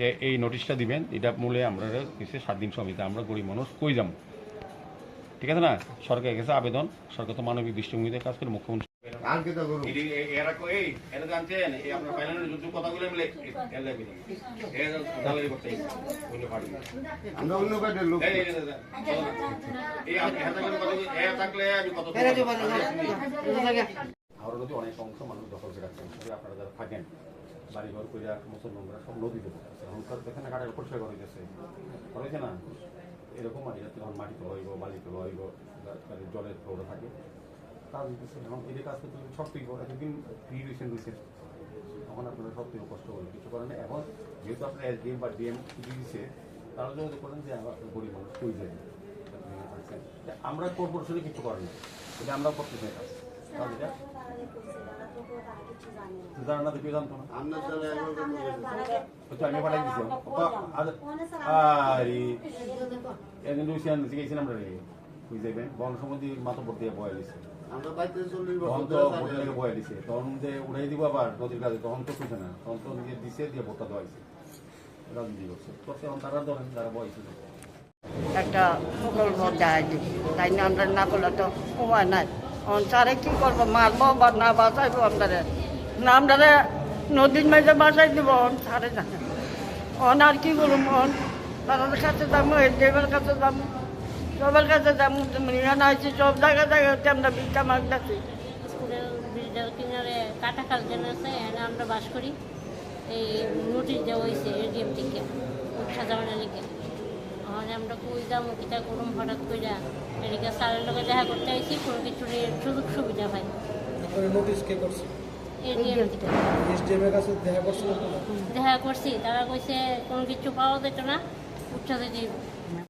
যে এই নোটিশটা দিবেন, এটা মূলে আমরা কিছু 7 দিন সমিতি আমরা গরিব মানুষ কই যাম, ঠিক আছে না? সরকারের কাছে আবেদন, সরকার তো মানবিক দৃষ্টিভঙ্গিতে কাজ করে মুখ্যমন্ত্রী অনেক অংশ মানুষ দখল করে রাখছেন। আপনারা যারা থাকেন বাড়িঘর করে মুসলমানরা সব নদীতে পড়তেছে, এখনকার দেখেন না কাটা পরিষ্কার করে গেছে, করেছে না? এরকম যখন মাটি তোলা হইব, বালি তোলা হইব, জলের ফ্লোরে থাকে কাজ হইতেছে। এখন এই কাজ করতে সব থেকে এতদিন ফ্রি রয়েছে, তখন আপনারা সব থেকে কষ্ট করেন, কিছু করেন না। এখন যেহেতু আপনার এসডিএম বা ডিএম ছুটি দিচ্ছে, তারা যদি করেন যে গরিব মানুষ কই যায়, আমরা কর্পোরেশনে কিছু করেন না, এটা আমরা করতে চাই কাজ। এটা জানা না, কেউ জানতো না, আমি পাঠাই দিচ্ছিলাম। গেছিলাম আমরা বুঝতেবেন বনসম্মতি মাথা দিয়ে বয়া দিচ্ছে, বয়া দিচ্ছে, তখন যে উঠাই দিব আবার নদীর কাজে, তখন তো কিছু না, তখন তো নিজে দিচ্ছে দিয়ে ভোটটা দেওয়া হয়েছে, রাজনীতি করছে। তখন তারা ধরেন যারা বয়সে একটা প্রকল্প দেয়, তাই না? আমরা না করলে তো সময় নাই। স্যারে কি করবো, মারবো বা না বাঁচাইবো আপনারা না, আপনারা নদীর মাঝে বাঁচাই দিব স্যারে জানে। আর কি করুম, তাদের কাছে যাবো, এর কাছে যাবো, সবার কাছে যাবো, এখানে আছি সব জায়গাতে আমরা ভিক্ষা মাগতেছি। স্কুলের ব্রিজের কিনারে কাটা খাল যেন আছে, এখানে আমরা বাস করি। এই নোটিশ দেওয়া হয়েছে এডিএম থেকে সাজামানা লিখে, ওখানে আমরা কই যাবো, কিটা করুম, হঠাৎ কইরা এদিকে স্যারের লোকে দেখা করতে আইছি, কোনো কিছুর সুযোগ সুবিধা পাই। নোটিশ কে করছে? এডিএম থেকে দেখা করছি, তারা কইছে কোনো কিছু পাওয়া যেত না, উচ্ছাদে